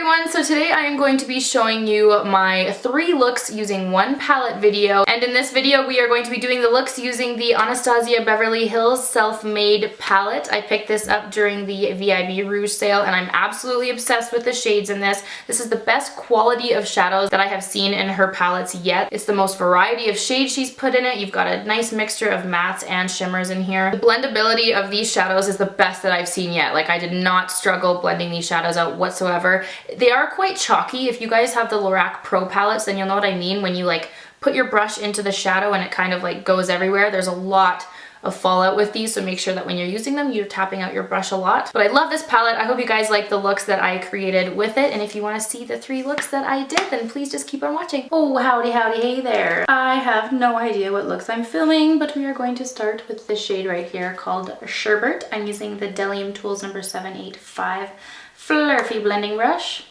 everyone, so today I am going to be showing you my 3 looks using one palette video, and in this video we are going to be doing the looks using the Anastasia Beverly Hills Self-Made palette. I picked this up during the VIB Rouge sale and I'm absolutely obsessed with the shades in this. This is the best quality of shadows that I have seen in her palettes yet. It's the most variety of shades she's put in it. You've got a nice mixture of mattes and shimmers in here. The blendability of these shadows is the best that I've seen yet. Like, I did not struggle blending these shadows out whatsoever. They are quite chalky. If you guys have the Lorac Pro palettes, then you'll know what I mean when you like put your brush into the shadow and it kind of like goes everywhere. There's a lot of fallout with these, so make sure that when you're using them, you're tapping out your brush a lot. But I love this palette. I hope you guys like the looks that I created with it, and if you want to see the 3 looks that I did, then please just keep on watching. Oh, howdy, howdy, hey there. I have no idea what looks I'm filming, but we are going to start with the shade right here called Sherbet. I'm using the Delium Tools number 785 Fluffy blending brush.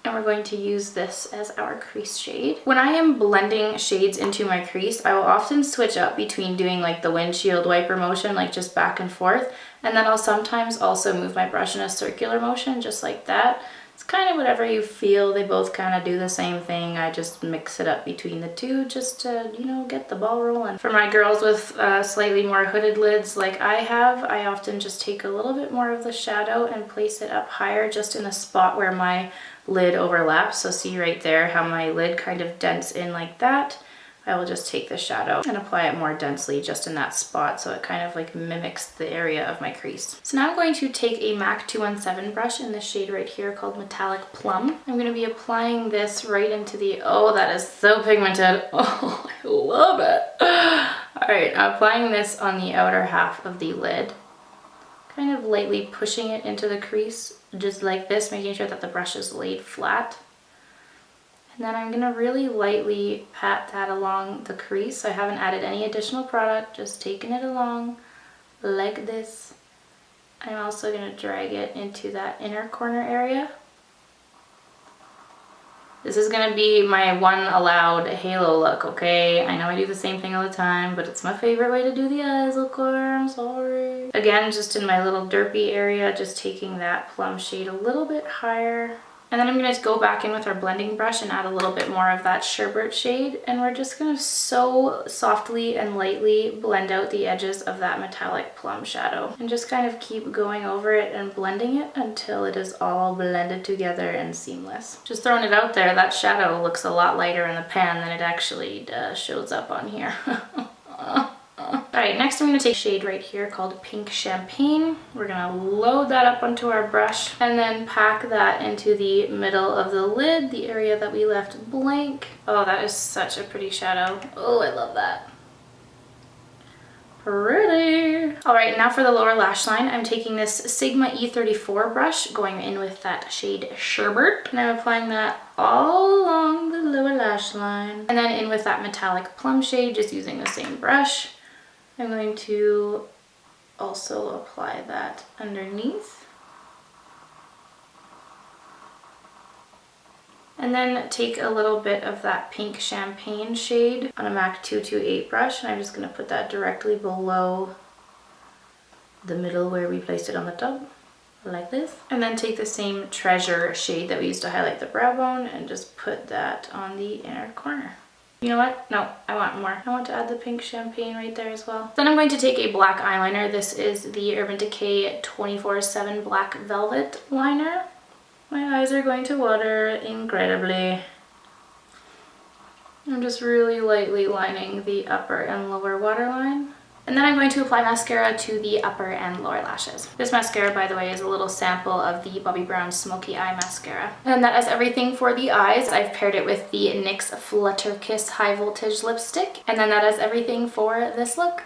And we're going to use this as our crease shade. When I am blending shades into my crease, I will often switch up between doing like the windshield wiper motion, like just back and forth, and then I'll sometimes also move my brush in a circular motion, just like that. It's kind of whatever you feel. They both kind of do the same thing. I just mix it up between the two just to, you know, get the ball rolling. For my girls with slightly more hooded lids like I have, I often just take a little bit more of the shadow and place it up higher just in the spot where my lid overlaps. So see right there how my lid kind of dents in like that. I will just take the shadow and apply it more densely just in that spot so it kind of like mimics the area of my crease. So now I'm going to take a MAC 217 brush in this shade right here called Metallic Plum. I'm going to be applying this right into the, oh, that is so pigmented. Oh, I love it. All right, I'm applying this on the outer half of the lid, kind of lightly pushing it into the crease just like this, making sure that the brush is laid flat. And then I'm gonna really lightly pat that along the crease. I haven't added any additional product, just taking it along like this. I'm also gonna drag it into that inner corner area. This is gonna be my one allowed halo look, okay? I know I do the same thing all the time, but it's my favorite way to do the eyes, okay? I'm sorry. Again, just in my little derpy area, just taking that plum shade a little bit higher. And then I'm going to go back in with our blending brush and add a little bit more of that sherbet shade. And we're just going to so softly and lightly blend out the edges of that metallic plum shadow. And just kind of keep going over it and blending it until it is all blended together and seamless. Just throwing it out there, that shadow looks a lot lighter in the pan than it actually shows up on here. Alright, next I'm going to take a shade right here called Pink Champagne. We're going to load that up onto our brush and then pack that into the middle of the lid, the area that we left blank. Oh, that is such a pretty shadow. Oh, I love that. Pretty. Alright, now for the lower lash line, I'm taking this Sigma E34 brush, going in with that shade Sherbet, and I'm applying that all along the lower lash line. And then in with that metallic plum shade, just using the same brush. I'm going to also apply that underneath. And then take a little bit of that Pink Champagne shade on a MAC 228 brush, and I'm just going to put that directly below the middle where we placed it on the tub, like this. And then take the same Treasure shade that we used to highlight the brow bone and just put that on the inner corner. You know what? No, I want more. I want to add the Pink Champagne right there as well. Then I'm going to take a black eyeliner. This is the Urban Decay 24/7 Black Velvet liner. My eyes are going to water incredibly. I'm just really lightly lining the upper and lower waterline. And then I'm going to apply mascara to the upper and lower lashes. This mascara, by the way, is a little sample of the Bobbi Brown Smokey Eye Mascara. And that is everything for the eyes. I've paired it with the NYX Flutter Kiss High Voltage Lipstick. And then that is everything for this look.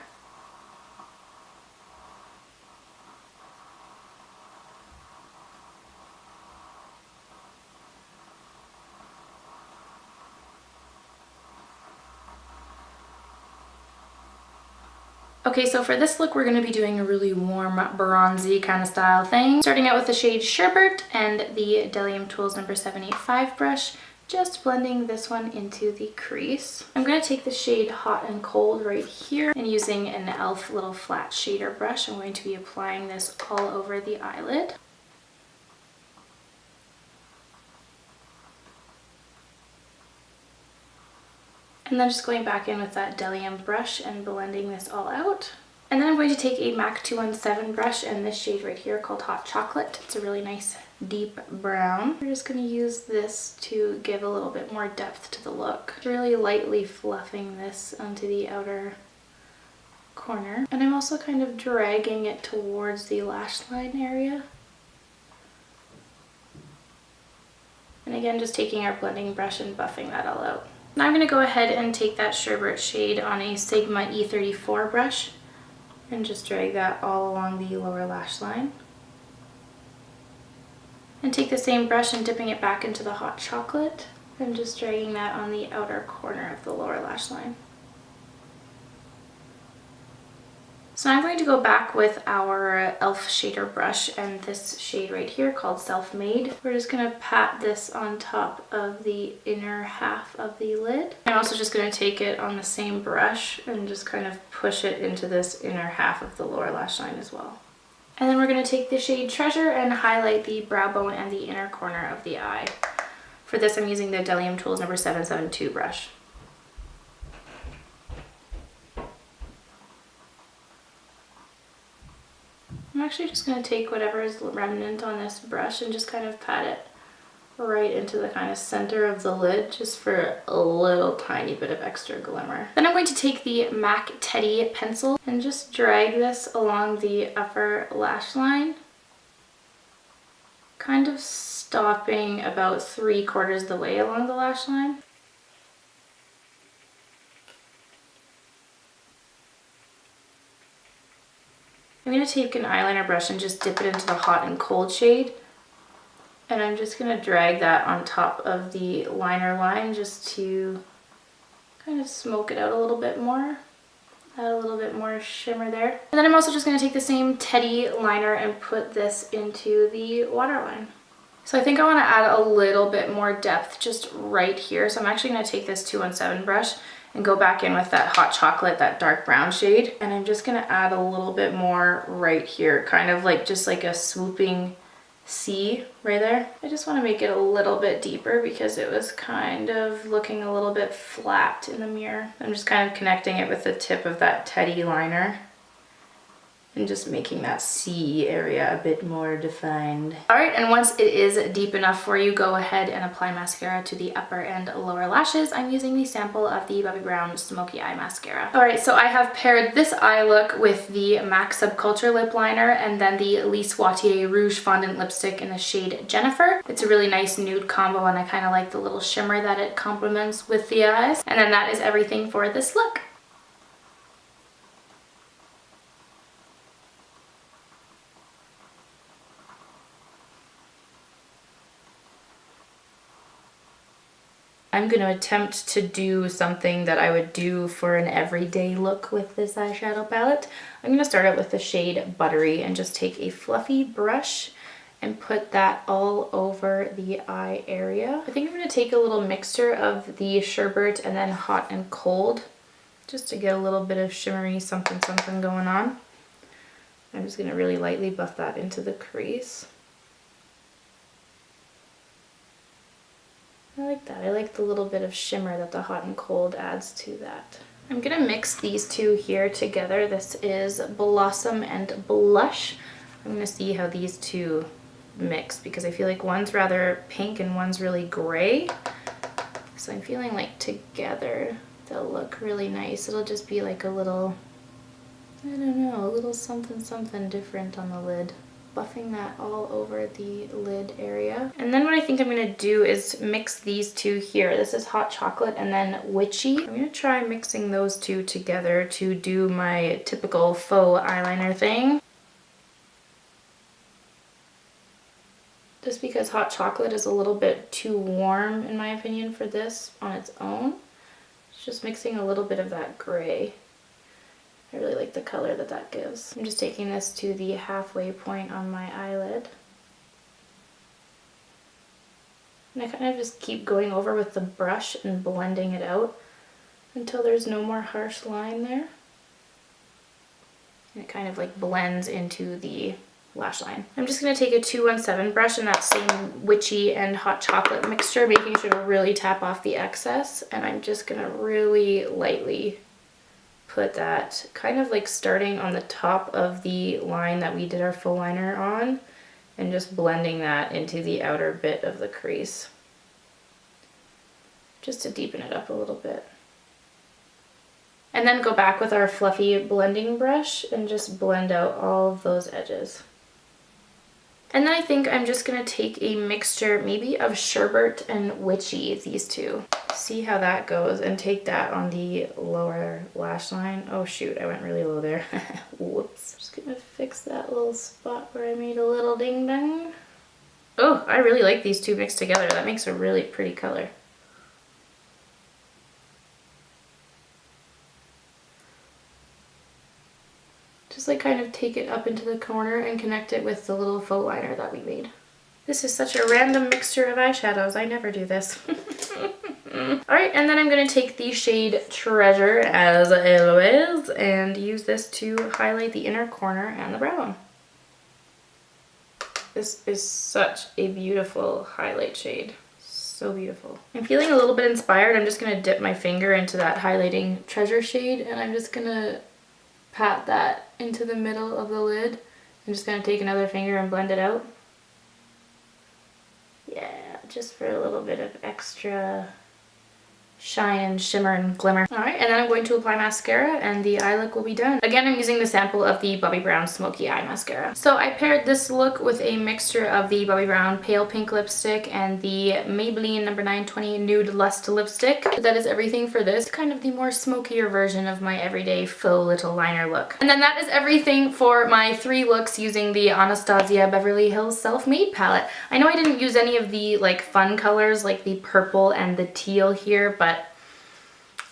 Okay, so for this look, we're going to be doing a really warm, bronzy kind of style thing. Starting out with the shade Sherbet and the Delium Tools number 785 brush. Just blending this one into the crease. I'm going to take the shade Hot and Cold right here, and using an e.l.f. little flat shader brush, I'm going to be applying this all over the eyelid. And then just going back in with that Delium brush and blending this all out. And then I'm going to take a MAC 217 brush and this shade right here called Hot Chocolate. It's a really nice deep brown. We're just going to use this to give a little bit more depth to the look. Really lightly fluffing this onto the outer corner. And I'm also kind of dragging it towards the lash line area. And again, just taking our blending brush and buffing that all out. Now I'm going to go ahead and take that sherbet shade on a Sigma E34 brush and just drag that all along the lower lash line. And take the same brush and dipping it back into the Hot Chocolate and just dragging that on the outer corner of the lower lash line. So I'm going to go back with our e.l.f. shader brush and this shade right here called Self-Made. We're just going to pat this on top of the inner half of the lid. I'm also just going to take it on the same brush and just kind of push it into this inner half of the lower lash line as well. And then we're going to take the shade Treasure and highlight the brow bone and the inner corner of the eye. For this I'm using the Delium Tools number 772 brush. I'm actually just going to take whatever is remnant on this brush and just kind of pat it right into the kind of center of the lid just for a little tiny bit of extra glimmer. Then I'm going to take the MAC Teddy pencil and just drag this along the upper lash line, kind of stopping about 3/4 the way along the lash line. I'm going to take an eyeliner brush and just dip it into the Hot and Cold shade. And I'm just going to drag that on top of the liner line just to kind of smoke it out a little bit more. Add a little bit more shimmer there. And then I'm also just going to take the same Teddy liner and put this into the waterline. So I think I want to add a little bit more depth just right here. So I'm actually going to take this 217 brush and go back in with that Hot Chocolate, that dark brown shade. And I'm just going to add a little bit more right here, kind of like just like a swooping C right there. I just want to make it a little bit deeper because it was kind of looking a little bit flat in the mirror. I'm just kind of connecting it with the tip of that Teddy liner and just making that C area a bit more defined. Alright, and once it is deep enough for you, go ahead and apply mascara to the upper and lower lashes. I'm using the sample of the Bobbi Brown Smoky Eye Mascara. Alright, so I have paired this eye look with the MAC Subculture lip liner and then the Lise Watier Rouge Fondant lipstick in the shade Jennifer. It's a really nice nude combo and I kind of like the little shimmer that it complements with the eyes. And then that is everything for this look. I'm going to attempt to do something that I would do for an everyday look with this eyeshadow palette. I'm going to start out with the shade Buttery and just take a fluffy brush and put that all over the eye area. I think I'm going to take a little mixture of the sherbet and then Hot and Cold just to get a little bit of shimmery something something going on. I'm just going to really lightly buff that into the crease. I like that. I like the little bit of shimmer that the Hot and Cold adds to that. I'm going to mix these two here together. This is Blossom and Blush. I'm going to see how these two mix because I feel like one's rather pink and one's really gray. So I'm feeling like together they'll look really nice. It'll just be like a little, I don't know, a little something something different on the lid. Buffing that all over the lid area. And then what I think I'm going to do is mix these two here. This is Hot Chocolate and then Witchy. I'm going to try mixing those two together to do my typical faux eyeliner thing. Just because Hot Chocolate is a little bit too warm in my opinion for this on its own. It's just mixing a little bit of that gray. I really like the color that that gives. I'm just taking this to the halfway point on my eyelid. And I kind of just keep going over with the brush and blending it out until there's no more harsh line there. And it kind of like blends into the lash line. I'm just going to take a 217 brush in that same witchy and hot chocolate mixture, making sure to really tap off the excess. And I'm just going to really lightly put that kind of like starting on the top of the line that we did our full liner on, and just blending that into the outer bit of the crease, just to deepen it up a little bit. And then go back with our fluffy blending brush and just blend out all of those edges. And then I think I'm just going to take a mixture maybe of Sherbet and Witchy, these two. See how that goes, and take that on the lower lash line. Oh shoot, I went really low there. Whoops. Just going to fix that little spot where I made a little ding dong. Oh, I really like these two mixed together. That makes a really pretty color. Just like kind of take it up into the corner and connect it with the little faux liner that we made. This is such a random mixture of eyeshadows. I never do this. Alright, and then I'm going to take the shade Treasure, as always, and use this to highlight the inner corner and the brow bone. This is such a beautiful highlight shade. So beautiful. I'm feeling a little bit inspired. I'm just going to dip my finger into that highlighting Treasure shade, and I'm just going to pat that into the middle of the lid. I'm just going to take another finger and blend it out. Yeah, just for a little bit of extra shine and shimmer and glimmer. Alright, and then I'm going to apply mascara and the eye look will be done. Again, I'm using the sample of the Bobbi Brown Smoky Eye Mascara. So I paired this look with a mixture of the Bobbi Brown Pale Pink Lipstick and the Maybelline No. 920 Nude Lust Lipstick. That is everything for this. Kind of the more smokier version of my everyday faux little liner look. And then that is everything for my 3 looks using the Anastasia Beverly Hills Self-Made palette. I know I didn't use any of the like fun colors like the purple and the teal here, but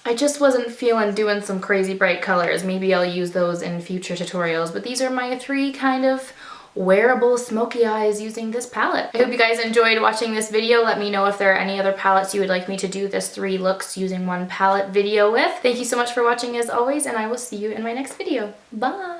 I just wasn't feeling doing some crazy bright colors. Maybe I'll use those in future tutorials, but these are my 3 kind of wearable smoky eyes using this palette. I hope you guys enjoyed watching this video. Let me know if there are any other palettes you would like me to do this 3 looks using 1 palette video with. Thank you so much for watching as always, and I will see you in my next video. Bye!